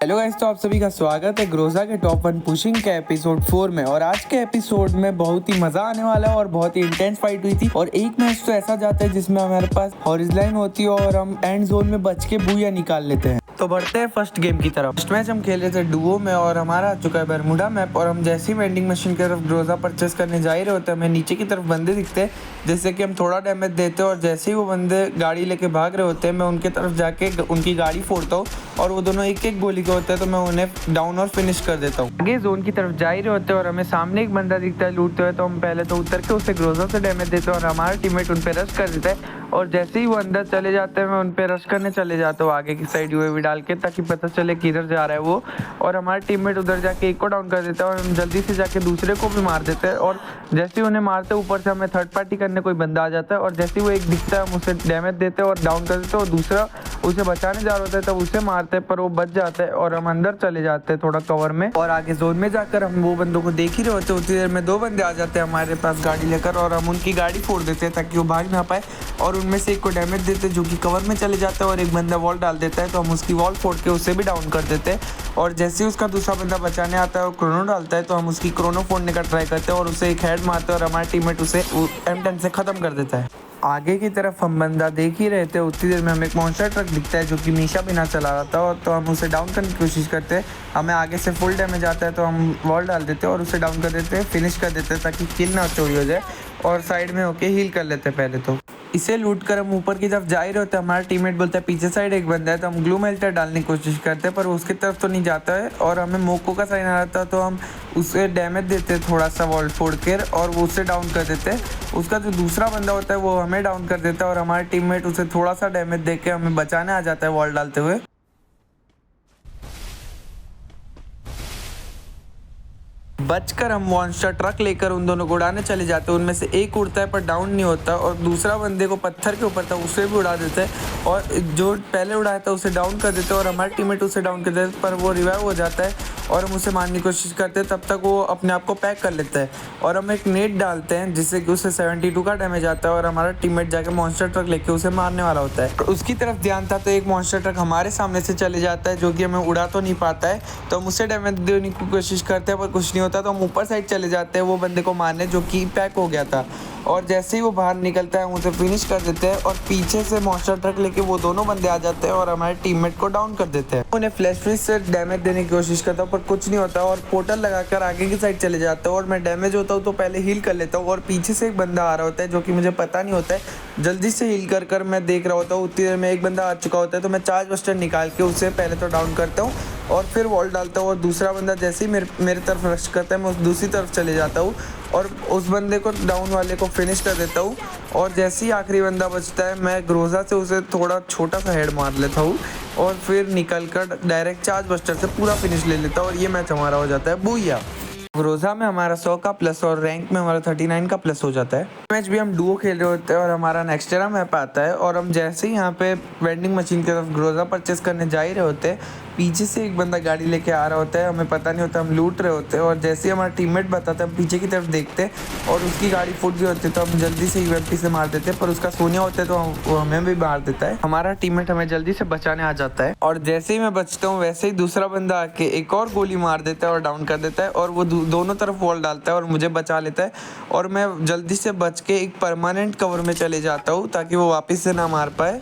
Hello guys, तो आप सभी का स्वागत है ग्रोजा के टॉप 1 पुशिंग के एपिसोड 4 में। और आज के एपिसोड में बहुत ही मजा आने वाला है और बहुत ही इंटेंस फाइट हुई थी। और एक मैच तो ऐसा जाता है जिसमें हमारे पास हॉरिजॉन्टल होती है और हम एंड जोन में बच के बूया निकाल लेते हैं। तो बढ़ते हैं फर्स्ट गेम की तरफ। फर्स्ट मैच हम खेले थे डुओ में और हमारा आ चुका है बरमुडा मैप। और हम जैसे ही वेंडिंग मशीन की तरफ ग्रोजा परचेस करने जा ही रहे होते हैं, हमें नीचे की तरफ बंदे दिखते हैं जैसे कि हम थोड़ा डैमेज देते हैं। और जैसे ही वो बंदे गाड़ी लेके भाग रहे होते हैं, मैं उनके तरफ जाके उनकी गाड़ी फोड़ता हूँ और वो दोनों एक एक गोली के होते हैं, तो मैं उन्हें डाउन और फिनिश कर देता हूँ। आगे जोन की तरफ जा ही रहे होते हैं और हमें सामने एक बंदा दिखता है लूटते हुए, तो हम पहले तो उतर के उसे ग्रोजा से डैमेज देते हैं और हमारा टीममेट उन पे रश कर देता है। और जैसे ही वो अंदर चले जाते हैं, मैं उन पे रश करने चले जाता हूँ आगे की साइड यूएवी डाल के, ताकि पता चले किधर जा रहा है वो। और हमारा टीममेट उधर जाके एक को डाउन कर देता है और हम जल्दी से जाके दूसरे को भी मार देते हैं। और जैसे ही उन्हें मारते हैं, ऊपर से हमें थर्ड पार्टी करने कोई बंदा आ जाता है और जैसे ही वो एक दिखता है, हम उसे डैमेज देते हैं और डाउन कर देते हैं। और दूसरा उसे बचाने जा रहा होता है, तब उसे मारते हैं पर वो बच जाता है और हम अंदर चले जाते हैं थोड़ा कवर में। और आगे जोन में जाकर हम वो बंदों को देख ही रहे होते हैं। उतनी देर में दो बंदे आ जाते हैं हमारे पास गाड़ी लेकर और हम उनकी गाड़ी फोड़ देते हैं ताकि वो भाग ना पाए। और उनमें से एक को डैमेज देते हैं जो कि कवर में चले जाता है और एक बंदा वॉल डाल देता है, तो हम उसकी वॉल फोड़ के उसे भी डाउन कर देते हैं। और जैसे ही उसका दूसरा बंदा बचाने आता है और क्रोनो डालता है, तो हम उसकी क्रोनो फोड़ने का ट्राई करते हैं और उसे एक हेड मारते हैं और हमारा टीममेट उसे M10 से ख़त्म कर देता है। आगे की तरफ हम बंदा देख ही रहे थे, उतनी देर में हमें एक मॉन्स्टर ट्रक दिखता है जो कि मीशा बिना चला रहा था, और तो हम उसे डाउन करने की कोशिश करते हैं। हमें आगे से फुल डैमेज आता है तो हम वॉल डाल देते हैं और उसे डाउन कर देते हैं, फिनिश कर देते हैं ताकि किल ना चोरी हो जाए। और साइड में होके हील कर लेते हैं पहले तो। इसे लूट कर हम ऊपर की तरफ जा ही रहे होते हैं। हमारा टीममेट बोलता है पीछे साइड एक बंदा है, तो हम ग्लू मेल्टर डालने की कोशिश करते हैं पर उसकी तरफ तो नहीं जाता है। और हमें मोको का साइन आ रहा था, तो हम उसे डैमेज देते हैं थोड़ा सा वॉल फोड़ कर और वो उसे डाउन कर देते हैं। उसका जो दूसरा बंदा होता है वो हमें डाउन कर देता है और हमारा टीममेट उसे थोड़ा सा डैमेज दे के हमें बचाने आ जाता है वॉल डालते हुए। बचकर हम मॉन्स्टर ट्रक लेकर उन दोनों को उड़ाने चले जाते हैं। उनमें से एक उड़ता है पर डाउन नहीं होता और दूसरा बंदे को पत्थर के ऊपर था उसे भी उड़ा देता है और जो पहले उड़ाया था उसे डाउन कर देते हैं और हमारे टीममेट उसे डाउन कर देते हैं, पर वो रिवाइव हो जाता है और हम उसे मारने की कोशिश करते हैं। तब तक वो अपने आप को पैक कर लेता है और हम एक नेट डालते हैं जिससे कि उसे 72 का डैमेज आता है और हमारा टीममेट जाकर मॉन्स्टर ट्रक लेके उसे मारने वाला होता है। तो उसकी तरफ ध्यान था तो एक मॉन्स्टर ट्रक हमारे सामने से चले जाता है जो कि हमें उड़ा तो नहीं पाता है, तो हम उसे डैमेज देने की कोशिश करते हैं पर कुछ नहीं होता। तो हम ऊपर साइड चले जाते हैं वो बंदे को मारने जो कि पैक हो गया था। और जैसे ही वो बाहर निकलता है हम उसे फिनिश कर देते हैं और पीछे से मॉन्स्टर ट्रक लेके वो दोनों बंदे आ जाते हैं और हमारे टीममेट को डाउन कर देते हैं। उन्हें फ्लैश फ्रीज से डैमेज देने की कोशिश करता हूँ पर कुछ नहीं होता और पोर्टल लगाकर आगे की साइड चले जाता हूँ और मैं डैमेज होता हूँ तो पहले हील कर लेता हूँ और पीछे से एक बंदा आ रहा होता है जो कि मुझे पता नहीं होता है। जल्दी से हील कर मैं देख रहा होता हूँ, उतनी देर में एक बंदा आ चुका होता है, तो मैं चार्ज बस्टर निकाल के उसे पहले तो डाउन करता हूँ और फिर वॉल डालता हूँ। और दूसरा बंदा जैसे ही मेरे तरफ रश करता है मैं उस दूसरी तरफ चले जाता हूँ और उस बंदे को डाउन वाले को फिनिश कर देता हूँ। और जैसे ही आखिरी बंदा बचता है मैं ग्रोजा से उसे थोड़ा छोटा सा हेड मार लेता हूँ और फिर निकल कर डायरेक्ट चार्ज बस्टर से पूरा फिनिश ले लेता हूँ और ये मैच हमारा हो जाता है बूया। ग्रोजा में हमारा 100 का प्लस और रैंक में हमारा 39 का प्लस हो जाता है। मैच भी हम डुओ खेल रहे होते हैं और हमारा नेक्स्टेरा मैप आता है और हम जैसे ही यहाँ पे वेंडिंग मशीन की तरफ ग्रोजा परचेस करने जा ही रहे होते हैं, पीछे से एक बंदा गाड़ी लेके आ रहा होता है, हमें पता नहीं होता, हम लूट रहे होते हैं। और जैसे ही हमारा टीममेट बताता है हम पीछे की तरफ देखते हैं और उसकी गाड़ी फुट गई होती है, तो हम जल्दी से यूएमपी से मार देते हैं पर उसका सोनिया होता है तो वो हमें भी मार देता है। हमारा टीममेट हमें जल्दी से बचाने आ जाता है और जैसे ही मैं बचता हूँ वैसे ही दूसरा बंदा आके एक और गोली मार देता है और डाउन कर देता है और वो दोनों तरफ वॉल डालता है और मुझे बचा लेता है। और मैं जल्दी से बच के एक परमानेंट कवर में चले जाता हूँ ताकि वो वापस से ना मार पाए।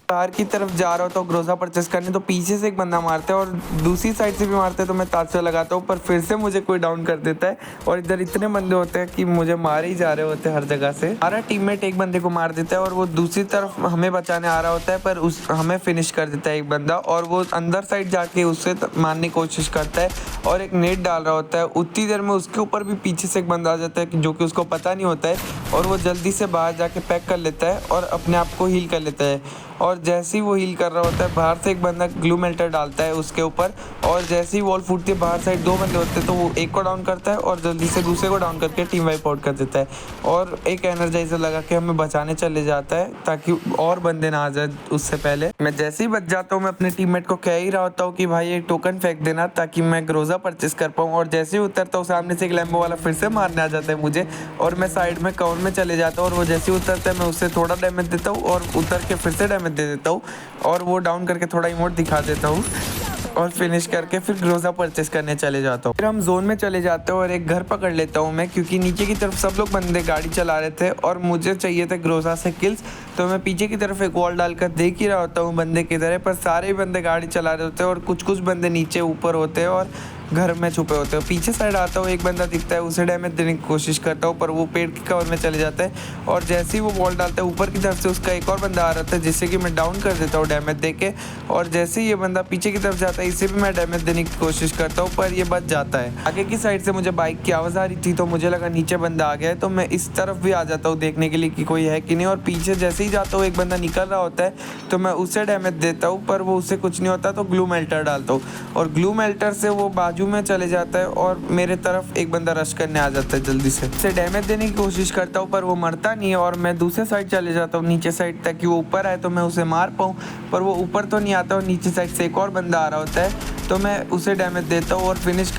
बाहर की तरफ जा रहा होता हूँ ग्रोजा परचेस करने, तो पीछे से एक बंदा मारता है और दूसरी साइड से भी मारते हैं, तो मैं ताजा लगाता हूँ पर फिर से मुझे कोई डाउन कर देता है। और इधर इतने बंदे होते हैं कि मुझे मार ही जा रहे होते हैं हर जगह से। हमारा टीममेट एक बंदे को मार देता है और वो दूसरी तरफ हमें बचाने आ रहा होता है पर हमें फिनिश कर देता है एक बंदा और वो अंदर साइड जाके उससे मारने की कोशिश करता है और एक नेट डाल रहा होता है। उतनी देर में उसके ऊपर भी पीछे से एक बंदा आ जाता है जो कि उसको पता नहीं होता है और वो जल्दी से बाहर जाके पैक कर लेता है और अपने आप को हील कर लेता है। और जैसे ही वो हील कर रहा होता है बाहर से एक बंदा ग्लू मेल्टर डालता है उसके ऊपर और जैसे ही वॉल फूटती है बाहर साइड दो बंदे होते हैं, तो वो एक को डाउन करता है और जल्दी से दूसरे को डाउन करके टीम वाइप आउट कर देता है और एक एनर्जाइजर लगा के हमें बचाने चले जाता है ताकि और बंदे ना आ जाए उससे पहले। मैं जैसे ही बच जाता हूँ मैं अपने टीममेट को कह ही रहा होता हूँ कि भाई एक टोकन फेंक देना ताकि मैं ग्रोजा परचेस कर पाऊँ। और जैसे ही उतरता हूँ सामने से एक लैम्बो वाला फिर से मारने आ जाता है मुझे और मैं साइड में कवर में चले जाता हूँ और वो जैसे ही उतरता है मैं उससे थोड़ा डैमेज देता हूँ और उतर के फिर से डैमेज दे देता हूँ और वो डाउन करके थोड़ा इमोट दिखा देता हूँ और फिनिश करके फिर ग्रोजा परचेस करने चले जाता हूँ। फिर हम जोन में चले जाते हैं और एक घर पकड़ लेता हूँ मैं, क्योंकि नीचे की तरफ सब लोग बंदे गाड़ी चला रहे थे और मुझे चाहिए थे ग्रोजा से किल्स। तो मैं पीछे की तरफ एक वॉल डालकर देख ही रहा होता हूँ बंदे किधर है, पर सारे बंदे गाड़ी चला रहे होते हैं और कुछ कुछ बंदे नीचे ऊपर होते हैं और घर में छुपे होते हैं। पीछे साइड आता हूँ, एक बंदा दिखता है, उसे डैमेज देने की कोशिश करता हूँ, पर वो पेड़ के कवर में चले जाता है और जैसे ही वो बॉल डालता है ऊपर की तरफ से उसका एक और बंदा आ रहा था, जिससे कि मैं डाउन कर देता हूँ डैमेज दे के। और जैसे ही ये बंदा पीछे की तरफ जाता है, इसे भी मैं डैमेज देने की कोशिश करता हूँ, पर ये बच जाता है। आगे की साइड से मुझे बाइक की आवाज़ आ रही थी, तो मुझे लगा नीचे बंदा आ गया है, तो मैं इस तरफ भी आ जाता हूँ देखने के लिए कि कोई है कि नहीं। और पीछे जैसे ही जाता हूँ एक बंदा निकल रहा होता है, तो मैं उसे डैमेज देता हूँ, पर वो उससे कुछ नहीं होता, तो ग्लू मेल्टर डालता हूँ और ग्लू मेल्टर से वो बाजू में चले जाता है और मेरे तरफ एक बंदा रश करने आ जाता है जल्दी से। इसे डैमेज देने की कोशिश करता हूँ, पर वो मरता नहीं है और मैं दूसरे साइड चले जाता हूँ नीचे साइड, ताकि वो ऊपर आए तो मैं उसे मार पाऊँ, पर वो ऊपर तो नहीं आता और नीचे साइड से एक और बंदा आ रहा होता है, तो मैं उसे डैमेज देता हूँ और फिनिश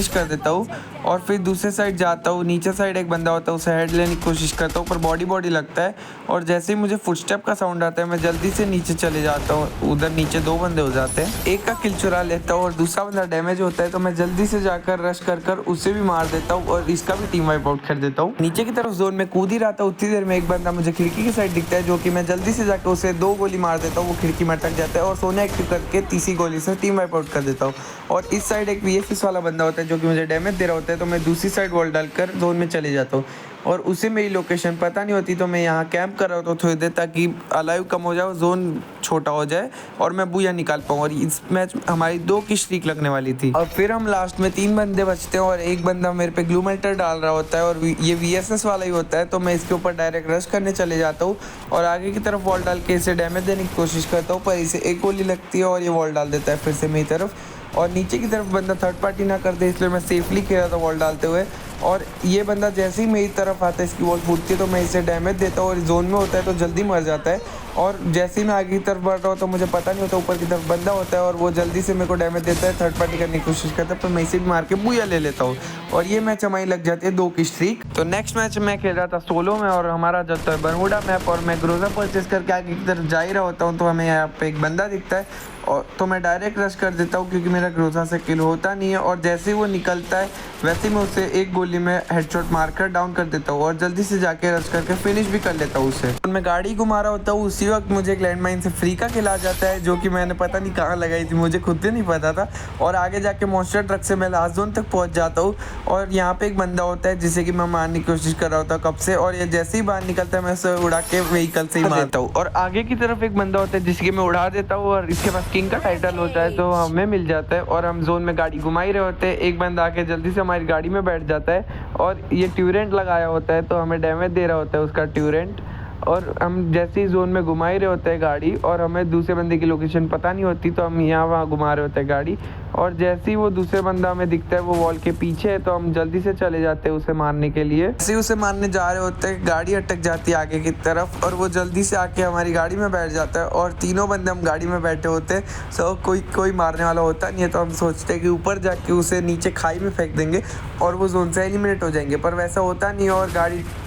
कर देता हूँ। और फिर दूसरे साइड जाता हूँ, नीचे साइड एक बंदा होता है, उसे हेड लेने की कोशिश करता हूँ, पर बॉडी लगता है और जैसे ही मुझे फुटस्टेप का साउंड आता है, मैं जल्दी से नीचे चले जाता हूँ। उधर नीचे 2 बंदे हो जाते हैं, एक का किल चुरा लेता हूँ और दूसरा बंदा डैमेज होता है, तो मैं जल्दी से जाकर रश कर उसे भी मार देता हूँ और इसका भी टीम वाइप आउट कर देता हूँ। नीचे की तरफ जोन में कूद ही रहा था, उतनी देर में एक बंदा मुझे खिड़की की साइड दिखता है, जो कि मैं जल्दी से जाकर उसे 2 गोली मार देता हूँ। वो खिड़की में अटक जाता है और सोने एक्टिव करके तीसरी गोली से टीम वाइप आउट कर देता हूँ। और इस साइड एक VFS वाला बंदा होता है, जो कि मुझे डैमेज दे रहा होता है, तो मैं दूसरी साइड वॉल डालकर जोन में चले जाता हूँ और उसे मेरी लोकेशन पता नहीं होती, तो मैं यहाँ कैंप कर रहा होता हूँ थोड़ी देर, ताकि अलाइव कम हो जाए, जोन छोटा हो जाए और मैं बूया निकाल पाऊँ। और इस मैच हमारी 2 की स्ट्रीक लगने वाली थी। और फिर हम लास्ट में 3 बंदे बचते हैं और एक बंदा मेरे पे ग्लू मेल्टर डाल रहा होता है और ये VSS वाला ही होता है, तो मैं इसके ऊपर डायरेक्ट रश करने चले जाता हूँ और आगे की तरफ वॉल डाल के इसे डैमेज देने की कोशिश करता हूँ, पर इसे एक गोली लगती है और ये वॉल डाल देता है फिर से मेरी तरफ। और नीचे की तरफ बंदा थर्ड पार्टी ना कर दे, इसलिए मैं सेफली खेला था वॉल डालते हुए। और ये बंदा जैसे ही मेरी तरफ आता है, इसकी वॉल फूटती है, तो मैं इसे डैमेज देता हूँ और जोन में होता है तो जल्दी मर जाता है। और जैसे ही मैं आगे की तरफ बढ़ रहा हूँ, तो मुझे पता नहीं होता ऊपर की तरफ बंदा होता है और वो जल्दी से मेरे को डैमेज देता है, थर्ड पार्टी करने की कोशिश करता है, पर मैं इसे भी मार के बूया ले लेता हूँ और ये मैच हमारी लग जाती है 2 की स्ट्रीक। तो नेक्स्ट मैच मैं खेल रहा था सोलो में और हमारा जाता है बरमूडा मैप और मैं ग्रोजा परचेस करके आगे की तरफ जा ही रहा होता हूँ, तो हमें यहाँ पे एक बंदा दिखता है और तो मैं डायरेक्ट रश कर देता हूँ, क्योंकि मेरा ग्रोजा से किल होता नहीं है। और जैसे ही वो निकलता है, वैसे ही मैं उसे एक गोली में हेडशॉट मारकर डाउन कर देता हूँ और जल्दी से जाके रश करके फिनिश भी कर लेता हूँ उसे। और मैं गाड़ी घुमा रहा होता हूँ, उसी वक्त मुझे एक लैंडमाइन से फ्री का किल आ जाता है, जो कि मैंने पता नहीं कहाँ लगाई थी, मुझे खुद भी नहीं पता था। और आगे जाके मॉन्स्टर ट्रक से मैं लास्ट जोन तक पहुँच जाता हूँ और यहाँ पे एक बंदा होता है जिसे कि मैं मारने की कोशिश कर रहा होता हूँ कब से, और ये जैसे ही बाहर निकलता है मैं उसे उड़ा के व्हीकल से ही मारता हूँ। और आगे की तरफ एक बंदा होता है जिसके मैं उड़ा देता हूँ और इसके पास किंग का टाइटल होता है, तो हमें मिल जाता है। और हम जोन में गाड़ी घुमा ही रहे होते हैं, एक बंदा आके जल्दी से हमारी गाड़ी में बैठ जाता है और ये ट्यूरेंट लगाया होता है, तो हमें डैमेज दे रहा होता है उसका ट्यूरेंट। और हम जैसे ही जोन में घुमा ही रहे होते हैं गाड़ी और हमें दूसरे बंदे की लोकेशन पता नहीं होती, तो हम यहाँ वहाँ घुमा रहे होते हैं गाड़ी। और जैसे ही वो दूसरे बंदा हमें दिखता है, वो वॉल के पीछे है, तो हम जल्दी से चले जाते हैं उसे मारने के लिए। जैसे ही उसे मारने जा रहे होते हैं, गाड़ी अटक जाती है आगे की तरफ और वो जल्दी से आके हमारी गाड़ी में बैठ जाता है और तीनों बंदे हम गाड़ी में बैठे होते हैं। सो कोई मारने वाला होता नहीं है, तो हम सोचते हैं कि ऊपर जाके उसे नीचे खाई में फेंक देंगे और वो जोन से एलिमिनेट हो जाएंगे, पर वैसा होता नहीं है। और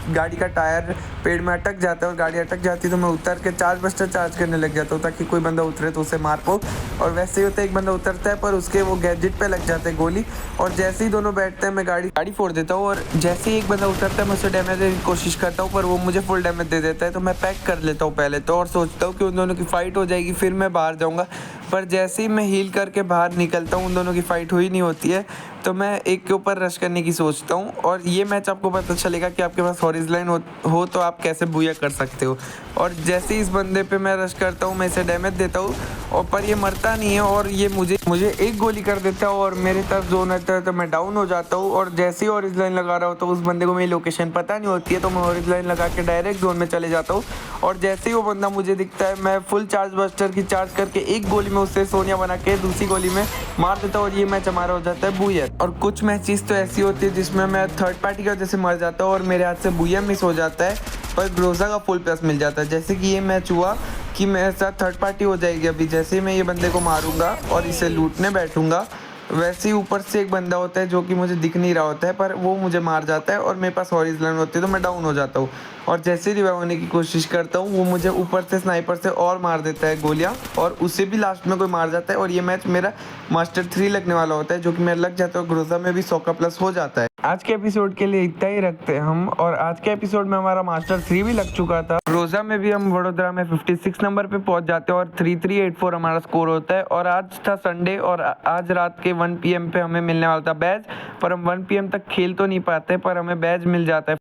गाड़ी का टायर पेड़ में अटक जाता है और गाड़ी अटक जाती है, तो मैं उतर के चार्ज बस्टर चार्ज करने लग जाता हूँ ताकि कोई बंदा उतरे तो उसे मार पाऊँ। और वैसे ही होता है, एक बंदा उतरता है पर उसके वो गैजेट पे लग जाते हैं गोली, और जैसे ही दोनों बैठते हैं मैं गाड़ी फोड़ देता हूँ। और जैसे ही एक बंदा उतरता है मैं उसे डैमेज देने की कोशिश करता हूँ, पर वो मुझे फुल डैमेज दे देता है, तो मैं पैक कर लेता हूँ पहले तो, और सोचता हूँ कि उन दोनों की फाइट हो जाएगी फिर मैं बाहर जाऊँगा। पर जैसे ही मैं हील करके बाहर निकलता हूँ, उन दोनों की फाइट हुई नहीं होती है, तो मैं एक के ऊपर रश करने की सोचता हूँ। और ये मैच आपको पता चलेगा कि आपके पास हॉरिज़ॉन्टल हो तो आप कैसे बूया कर सकते हो। और जैसे ही इस बंदे पे मैं रश करता हूँ, मैं इसे डैमेज देता हूँ और पर ये मरता नहीं है और ये मुझे एक गोली कर देता है और मेरे तरफ जोन आता है, तो मैं डाउन हो जाता हूँ। और जैसे ही हॉरिज़ॉन्टल लगा रहा हूँ, तो उस बंदे को मेरी लोकेशन पता नहीं होती है, तो मैं हॉरिज़ॉन्टल लगा के डायरेक्ट जोन में चले जाता हूँ। और जैसे ही वो बंदा मुझे दिखता है, मैं फुल चार्ज बस्टर की चार्ज करके एक गोली में उससे सोनिया बना के दूसरी गोली में मार देता हूँ और ये मैच हमारा हो जाता है बूया। और कुछ मैचेस तो ऐसी होती है जिसमें मैं थर्ड पार्टी की वजह से मर जाता हूँ और मेरे हाथ से बूया मिस हो जाता है, पर ग्रोजा का फुल प्लस मिल जाता है। जैसे कि ये मैच हुआ कि मेरे साथ थर्ड पार्टी हो जाएगी। अभी जैसे ही मैं ये बंदे को मारूंगा और इसे लूटने बैठूंगा, वैसे ही ऊपर से एक बंदा होता है जो कि मुझे दिख नहीं रहा होता है, पर वो मुझे मार जाता है और मेरे पास हॉरिज़ॉन्टल होती है तो मैं डाउन हो जाता हूँ। और जैसे ही रिवाइव होने की कोशिश करता हूँ वो मुझे ऊपर से स्नाइपर से और मार देता है गोलियाँ, और उसे भी लास्ट में कोई मार जाता है और ये मैच मेरा मास्टर 3 लगने वाला होता है, जो कि मेरा लग जाता है और ग्रोजा में भी 100 का प्लस हो जाता है। आज के एपिसोड के लिए इतना ही रखते हैं हम, और आज के एपिसोड में हमारा मास्टर 3 भी लग चुका था। रोजा में भी हम वडोदरा में 56 नंबर पे पहुंच जाते हैं और 3384 हमारा स्कोर होता है। और आज था संडे और आज रात के 1 PM पे हमें मिलने वाला था बैज, पर हम 1 PM तक खेल तो नहीं पाते, पर हमें बैज मिल जाता है।